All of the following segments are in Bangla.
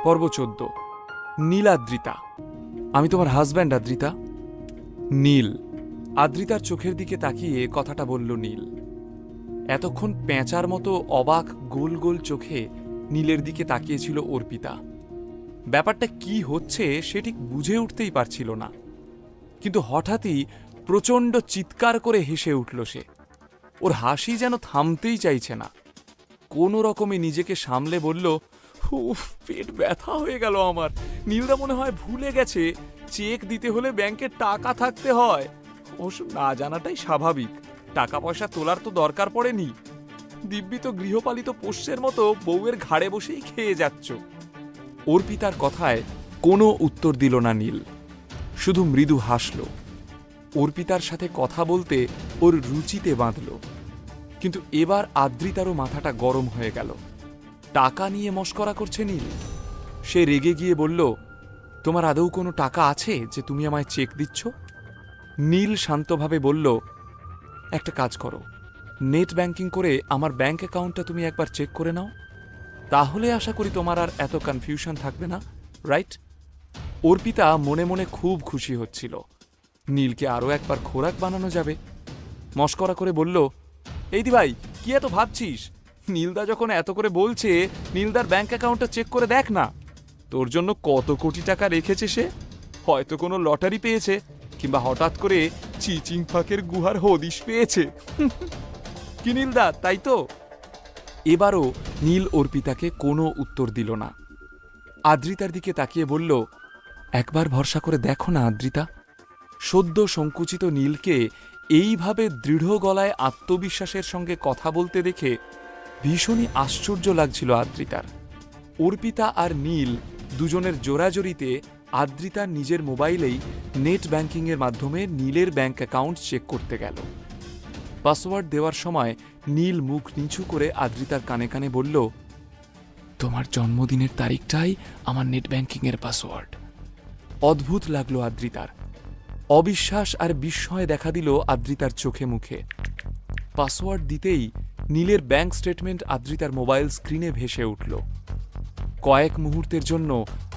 পর্ব ১৪। নীল আদ্রিতা। আমি তোমার হাজব্যান্ড আদ্রিতা। নীল আদ্রিতার চোখের দিকে তাকিয়ে কথাটা বলল নীল। এতক্ষণ পেঁচার মতো অবাক গোল গোল চোখে নীলের দিকে তাকিয়েছিল অর্পিতা। ব্যাপারটা কি হচ্ছে সে ঠিক বুঝে উঠতেই পারছিল না, কিন্তু হঠাৎই প্রচণ্ড চিৎকার করে হেসে উঠল সে। ওর হাসি যেন থামতেই চাইছে না। কোনো রকমে নিজেকে সামলে বলল, উফ, পেট ব্যথা হয়ে গেল আমার। নীলদা মনে হয় ভুলে গেছে চেক দিতে হলে ব্যাংকে টাকা থাকতে হয়। অবশ্য না জানাটাই স্বাভাবিক, টাকা পয়সা তোলার তো দরকার পড়েনি। দিব্যি তো গৃহপালিত পোষ্যের মতো বউয়ের ঘাড়ে বসেই খেয়ে যাচ্ছ। অর্পিতার কথায় কোনো উত্তর দিল না নীল, শুধু মৃদু হাসল। অর্পিতার সাথে কথা বলতে ওর রুচিতে বাঁধল। কিন্তু এবার আদ্রিতারও মাথাটা গরম হয়ে গেল। টাকা নিয়ে মস্করা করছে নীল। সে রেগে গিয়ে বলল, তোমার আদৌ কোনো টাকা আছে যে তুমি আমায় চেক দিচ্ছ? নীল শান্তভাবে বলল, একটা কাজ করো, নেট ব্যাংকিং করে আমার ব্যাংক অ্যাকাউন্টটা তুমি একবার চেক করে নাও, তাহলে আশা করি তোমার আর এত কনফিউশন থাকবে না, রাইট? অর্পিতা মনে মনে খুব খুশি হচ্ছিল। নীলকে আরও একবার খোরাক বানানো যাবে। মস্করা করে বলল, এই দি ভাই, কি এত ভাবছিস? নীলদা যখন এত করে বলছে, নীলদার ব্যাংক অ্যাকাউন্টটা চেক করে দেখ না। তোর জন্য কত কোটি টাকা রেখেছে সে। হয়তো কোনো লটারি পেয়েছে, কিংবা হঠাৎ করে চিচিং ফাঁকের গুহার হদিশ পেয়েছে। কি নীলদা, তাই তো? এবারও নীল অর্পিতাকে কোনো উত্তর দিল না। আদ্রিতার দিকে তাকিয়ে বলল, একবার ভরসা করে দেখো না আদ্রিতা। সদ্য সংকুচিত নীলকে এইভাবে দৃঢ় গলায় আত্মবিশ্বাসের সঙ্গে কথা বলতে দেখে ভীষণই আশ্চর্য লাগছিল আদ্রিতার। অর্পিতা আর নীল দুজনের জোরাজোরিতে আদ্রিতা নিজের মোবাইলেই নেট ব্যাংকিংয়ের মাধ্যমে নীলের ব্যাংক অ্যাকাউন্ট চেক করতে গেল। পাসওয়ার্ড দেওয়ার সময় নীল মুখ নিচু করে আদ্রিতার কানে কানে বলল, তোমার জন্মদিনের তারিখটাই আমার নেট ব্যাংকিংয়ের পাসওয়ার্ড। অদ্ভুত লাগলো আদ্রিতার। অবিশ্বাস আর বিস্ময় দেখা দিল আদ্রিতার চোখে মুখে। পাসওয়ার্ড দিতেই নীলের ব্যাংক স্টেটমেন্ট আদ্রিতার মোবাইল স্ক্রিনে ভেসে উঠল। কয়েক মুহূর্তের জন্য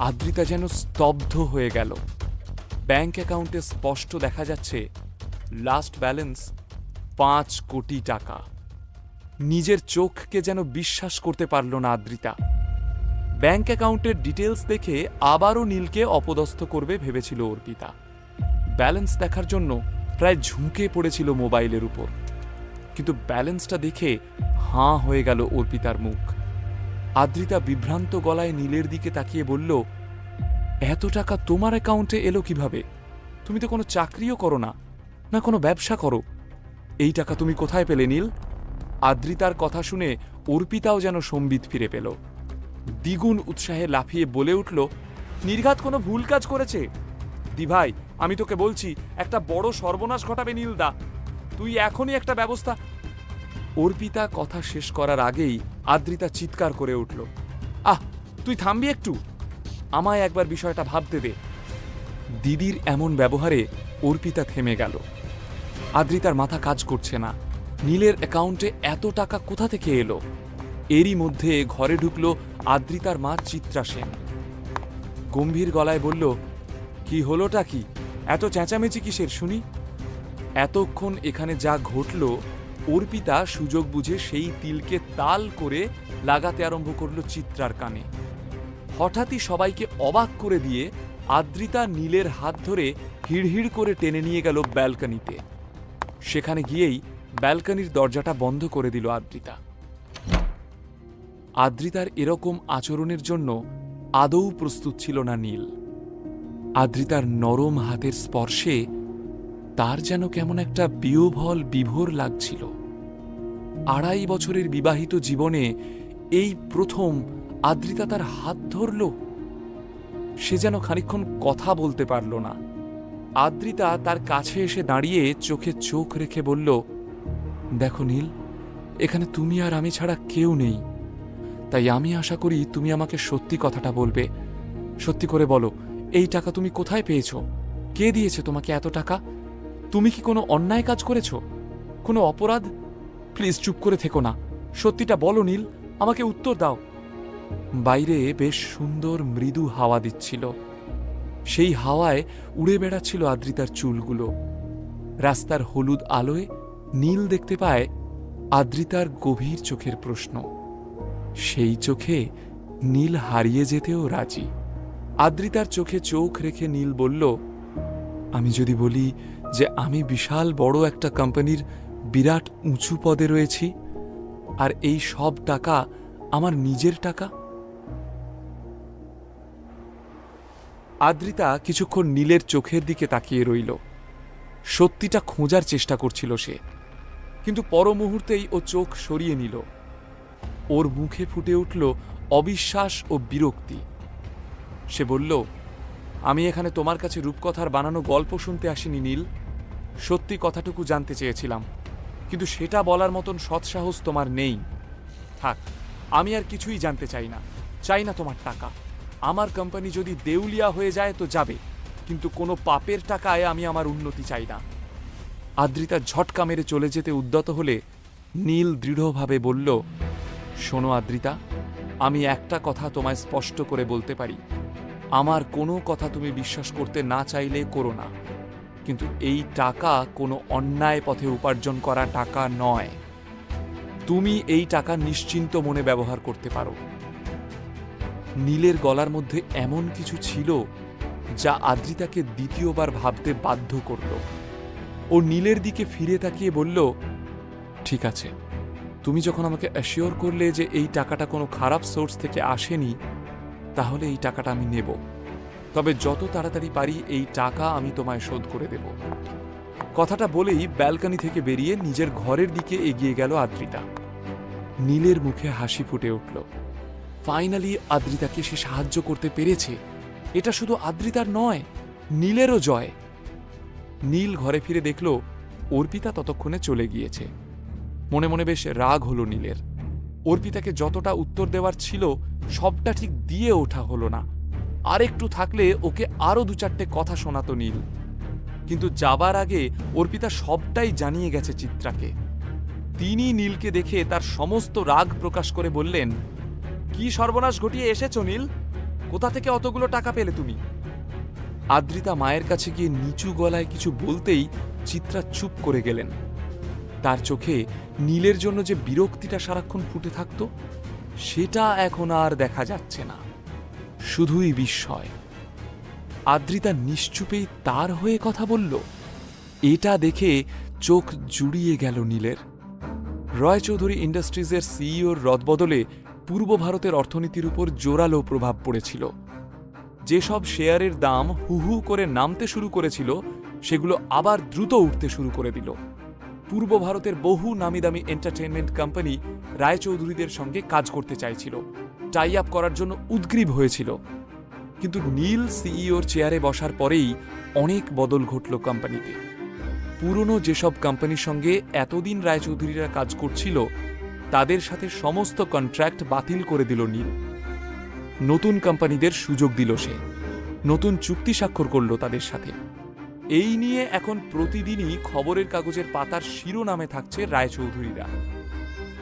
আদ্রিতা যেন স্তব্ধ হয়ে গেল। ব্যাংক অ্যাকাউন্টে স্পষ্ট দেখা যাচ্ছে লাস্ট ব্যালেন্স ৫ কোটি টাকা। নিজের চোখকে যেন বিশ্বাস করতে পারল না আদ্রিতা। ব্যাংক অ্যাকাউন্টের ডিটেলস দেখে আবারও নীলকে অপদস্থ করবে ভেবেছিল অর্পিতা। ব্যালেন্স দেখার জন্য প্রায় ঝুঁকে পড়েছিল মোবাইলের উপর, কিন্তু ব্যালেন্সটা দেখে হাঁ হয়ে গেল অর্পিতার মুখ। আদ্রিতা বিভ্রান্ত গলায় নীলের দিকে তাকিয়ে বলল, এত টাকা তোমার অ্যাকাউন্টে এলো কিভাবে? তুমি তো কোনো চাকরিও করো না, না কোনো ব্যবসা করো। এই টাকা তুমি কোথায় পেলে নীল? আদ্রিতার কথা শুনে অর্পিতাও যেন সম্বিত ফিরে পেল। দ্বিগুণ উৎসাহে লাফিয়ে বলে উঠল, নির্ঘাত কোনো ভুল কাজ করেছে। দি ভাই, আমি তোকে বলছি, একটা বড় সর্বনাশ ঘটাবে নীলদা। তুই এখনই একটা ব্যবস্থা। অর্পিতা কথা শেষ করার আগেই আদ্রিতা চিৎকার করে উঠল, আহ, তুই থামবি একটু? আমায় একবার বিষয়টা ভাবতে দে। দিদির এমন ব্যবহারে অর্পিতা থেমে গেল। আদ্রিতার মাথা কাজ করছে না। নীলের অ্যাকাউন্টে এত টাকা কোথা থেকে এলো? এরই মধ্যে ঘরে ঢুকল আদ্রিতার মা চিত্রা সেন। গম্ভীর গলায় বলল, কি হলোটা কি? এত চেঁচামেচি কিসের শুনি? এতক্ষণ এখানে যা ঘটল, অর্পিতা সুযোগ বুঝে সেই তিলকে তাল করে লাগাতে আরম্ভ করল চিত্রার কানে। হঠাৎই সবাইকে অবাক করে দিয়ে আদ্রিতা নীলের হাত ধরে হিড়হিড় করে টেনে নিয়ে গেল ব্যালকনিতে। সেখানে গিয়েই ব্যালকনির দরজাটা বন্ধ করে দিল আদ্রিতা। আদ্রিতার এরকম আচরণের জন্য আদৌ প্রস্তুত ছিল না নীল। আদ্রিতার নরম হাতের স্পর্শে তার যেন কেমন একটা বিহ্বল বিভোর লাগছিল। ২.৫ বছরের বিবাহিত জীবনে এই প্রথম আদ্রিতা তার হাত ধরল। সে যেন খানিকক্ষণ কথা বলতে পারল না। আদ্রিতা তার কাছে এসে দাঁড়িয়ে চোখে চোখ রেখে বলল, দেখো নীল, এখানে তুমি আর আমি ছাড়া কেউ নেই, তাই আমি আশা করি তুমি আমাকে সত্যি কথাটা বলবে। সত্যি করে বলো, এই টাকা তুমি কোথায় পেয়েছ? কে দিয়েছে তোমাকে এত টাকা? তুমি কি কোনো অন্যায় কাজ করেছ? কোনো অপরাধ? প্লিজ চুপ করে থেকো না, সত্যিটা বলো নীল, আমাকে উত্তর দাও। বাইরে বেশ সুন্দর মৃদু হাওয়া দিচ্ছিল। সেই হাওয়ায় উড়ে বেড়াচ্ছিল আদ্রিতার চুলগুলো। রাস্তার হলুদ আলোয় নীল দেখতে পায় আদ্রিতার গভীর চোখের প্রশ্ন। সেই চোখে নীল হারিয়ে যেতেও রাজি। আদ্রিতার চোখে চোখ রেখে নীল বলল, আমি যদি বলি যে আমি বিশাল বড় একটা কোম্পানির বিরাট উঁচু পদে রয়েছি, আর এই সব টাকা আমার নিজের টাকা? আদ্রিতা কিছুক্ষণ নীলের চোখের দিকে তাকিয়ে রইল। সত্যিটা খোঁজার চেষ্টা করছিল সে, কিন্তু পর মুহূর্তেই ও চোখ সরিয়ে নিল। ওর মুখে ফুটে উঠল অবিশ্বাস ও বিরক্তি। সে বলল, আমি এখানে তোমার কাছে রূপকথার বানানো গল্প শুনতে আসিনি নীল। সত্যি কথাটুকু জানতে চেয়েছিলাম, কিন্তু সেটা বলার মতন সৎসাহস তোমার নেই। থাক, আমি আর কিছুই জানতে চাই না। চাই না তোমার টাকা। আমার কোম্পানি যদি দেউলিয়া হয়ে যায় তো যাবে, কিন্তু কোনো পাপের টাকায় আমি আমার উন্নতি চাই না। আদ্রিতা ঝটকা মেরে চলে যেতে উদ্যত হলে নীল দৃঢ়ভাবে বলল, শোনো আদ্রিতা, আমি একটা কথা তোমায় স্পষ্ট করে বলতে পারি। আমার কোনো কথা তুমি বিশ্বাস করতে না চাইলে করো না, কিন্তু এই টাকা কোনো অন্যায় পথে উপার্জন করা টাকা নয়। তুমি এই টাকা নিশ্চিন্ত মনে ব্যবহার করতে পারো। নীলের গলার মধ্যে এমন কিছু ছিল যা আদ্রিতাকে দ্বিতীয়বার ভাবতে বাধ্য করল। ও নীলের দিকে ফিরে তাকিয়ে বলল, ঠিক আছে, তুমি যখন আমাকে অ্যাসিওর করলে যে এই টাকাটা কোনো খারাপ সোর্স থেকে আসেনি, তাহলে এই টাকাটা আমি নেব। তবে যত তাড়াতাড়ি পারি এই টাকা আমি তোমায় শোধ করে দেব। কথাটা বলেই ব্যালকনি থেকে বেরিয়ে নিজের ঘরের দিকে এগিয়ে গেল আদ্রিতা। নীলের মুখে হাসি ফুটে উঠল। ফাইনালি আদ্রিতাকে সে সাহায্য করতে পেরেছে। এটা শুধু আদ্রিতার নয়, নীলেরও জয়। নীল ঘরে ফিরে দেখল অর্পিতা ততক্ষণে চলে গিয়েছে। মনে মনে বেশ রাগ হলো নীলের। অর্পিতাকে যতটা উত্তর দেওয়ার ছিল সবটা ঠিক দিয়ে ওঠা হলো না। আর একটু থাকলে ওকে আরো দু চারটে কথা শোনাতো নীল। কিন্তু যাবার আগে অর্পিতা সবটাই জানিয়ে গেছে চিত্রাকে। তিনি নীলকে দেখে তার সমস্ত রাগ প্রকাশ করে বললেন, কি সর্বনাশ ঘটিয়ে এসেছো নীল? কোথা থেকে অতগুলো টাকা পেলে তুমি? আদ্রিতা মায়ের কাছে গিয়ে নিচু গলায় কিছু বলতেই চিত্রা চুপ করে গেলেন। তার চোখে নীলের জন্য যে বিরক্তিটা সারাক্ষণ ফুটে থাকত, সেটা এখন আর দেখা যাচ্ছে না, শুধুই বিস্ময়। আদ্রিতা নিশ্চুপেই তার হয়ে কথা বলল। এটা দেখে চোখ জুড়িয়ে গেল নীলের। রয় চৌধুরী ইন্ডাস্ট্রিজের সিইওর রদবদলে পূর্ব ভারতের অর্থনীতির উপর জোরালো প্রভাব পড়েছিল। যেসব শেয়ারের দাম হু হু করে নামতে শুরু করেছিল, সেগুলো আবার দ্রুত উঠতে শুরু করে দিল। পূর্ব ভারতের বহু নামিদামি এন্টারটেইনমেন্ট কোম্পানি রায়চৌধুরীদের সঙ্গে কাজ করতে চাইছিল, টাই আপ করার জন্য উদ্গ্রীব হয়েছিল। কিন্তু নীল সিইওর চেয়ারে বসার পরেই অনেক বদল ঘটল কোম্পানিতে। পুরনো যেসব কোম্পানির সঙ্গে এতদিন রায়চৌধুরীরা কাজ করছিল, তাদের সাথে সমস্ত কন্ট্রাক্ট বাতিল করে দিল নীল। নতুন কোম্পানিদের সুযোগ দিল সে, নতুন চুক্তি স্বাক্ষর করল তাদের সাথে। এই নিয়ে এখন প্রতিদিনই খবরের কাগজের পাতার শিরোনামে থাকছে রায়চৌধুরীরা।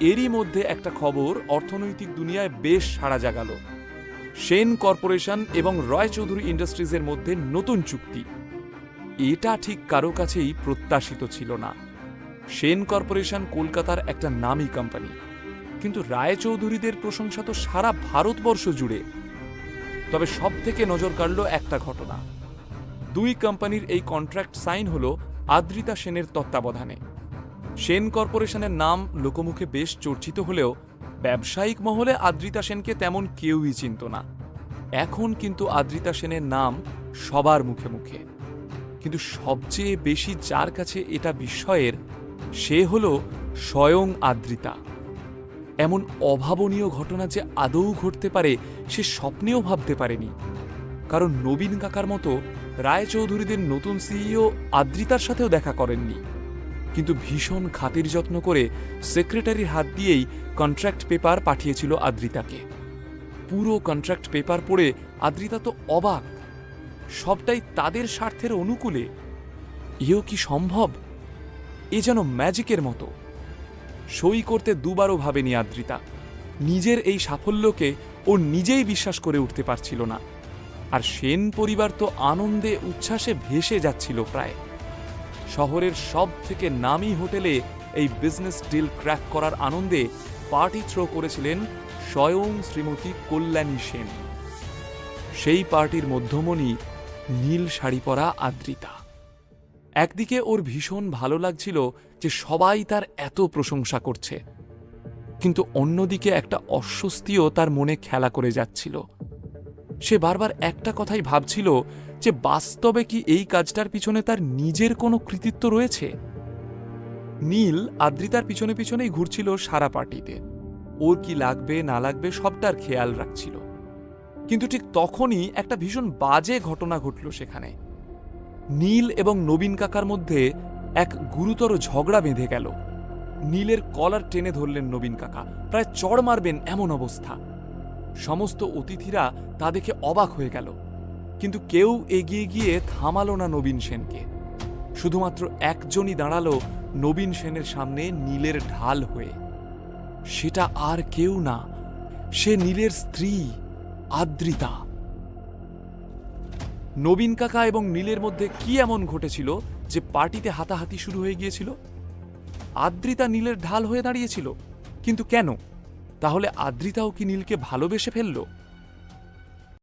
এরই মধ্যে একটা খবর অর্থনৈতিক দুনিয়ায় বেশ সাড়া জাগাল। সেন কর্পোরেশন এবং রয় চৌধুরী ইন্ডাস্ট্রিজের মধ্যে নতুন চুক্তি। এটা ঠিক কারো কাছেই প্রত্যাশিত ছিল না। সেন কর্পোরেশন কলকাতার একটা নামী কোম্পানি, কিন্তু রায়চৌধুরীদের প্রশংসা তো সারা ভারতবর্ষ জুড়ে। তবে সব থেকে নজর কাড়ল একটা ঘটনা। দুই কোম্পানির এই কন্ট্রাক্ট সাইন হল আদ্রিতা সেনের তত্ত্বাবধানে। সেন কর্পোরেশনের নাম লোকমুখে বেশ চর্চিত হলেও ব্যবসায়িক মহলে আদ্রিতা সেনকে তেমন কেউই চিনত না। এখন কিন্তু আদ্রিতা সেনের নাম সবার মুখে মুখে। কিন্তু সবচেয়ে বেশি যার কাছে এটা বিস্ময়ের, সে হল স্বয়ং আদ্রিতা। এমন অভাবনীয় ঘটনা যে আদৌ ঘটতে পারে সে স্বপ্নেও ভাবতে পারেনি। কারণ নবীন কাকার মতো রায়চৌধুরীদের নতুন সিইও আদ্রিতার সাথেও দেখা করেননি, কিন্তু ভীষণ খাতির যত্ন করে সেক্রেটারির হাত দিয়েই কন্ট্রাক্ট পেপার পাঠিয়েছিল আদ্রিতাকে। পুরো কন্ট্রাক্ট পেপার পড়ে আদ্রিতা তো অবাক। সবটাই তাদের স্বার্থের অনুকূলে। এও কি সম্ভব? এ যেন ম্যাজিকের মতো। সই করতে দুবারও ভাবেনি আদ্রিতা। নিজের এই সাফল্যকে ও নিজেই বিশ্বাস করে উঠতে পারছিল না। আর সেন পরিবার তো আনন্দে উচ্ছ্বাসে ভেসে যাচ্ছিল প্রায়। শহরের সব থেকে নামী হোটেলে এই বিজনেস ডিল ক্র্যাক করার আনন্দে পার্টি থ্রো করেছিলেন স্বয়ং শ্রীমতী কল্যাণী সেন। সেই পার্টির মধ্যমণি নীল শাড়ি পরা আদ্রিতা। একদিকে ওর ভীষণ ভালো লাগছিল যে সবাই তার এত প্রশংসা করছে, কিন্তু অন্যদিকে একটা অস্বস্তিও তার মনে খেলা করে যাচ্ছিল। সে বারবার একটা কথাই ভাবছিল যে বাস্তবে কি এই কাজটার পিছনে তার নিজের কোনো কৃতিত্ব রয়েছে। নীল আদ্রিতার পিছনে পিছনেই ঘুরছিল সারা পার্টিতে, ওর কি লাগবে না লাগবে সবটার খেয়াল রাখছিল। কিন্তু ঠিক তখনই একটা ভীষণ বাজে ঘটনা ঘটল সেখানে। নীল এবং নবীন কাকার মধ্যে এক গুরুতর ঝগড়া বেঁধে গেল। নীলের কলার টেনে ধরলেন নবীন কাকা, প্রায় চড় মারবেন এমন অবস্থা। সমস্ত অতিথিরা তা দেখে অবাক হয়ে গেল, কিন্তু কেউ এগিয়ে গিয়ে থামালো না নবীন সেনকে। শুধুমাত্র একজনই দাঁড়ালো নবীন সেনের সামনে নীলের ঢাল হয়ে। সেটা আর কেউ না, সে নীলের স্ত্রী আদ্রিতা। নবীন কাকা এবং নীলের মধ্যে কি এমন ঘটেছিল যে পার্টিতে হাতাহাতি শুরু হয়ে গিয়েছিল? আদ্রিতা নীলের ঢাল হয়ে দাঁড়িয়েছিল, কিন্তু কেন? তাহলে আদ্রিতাও কি নীলকে ভালোবেসে ফেলল?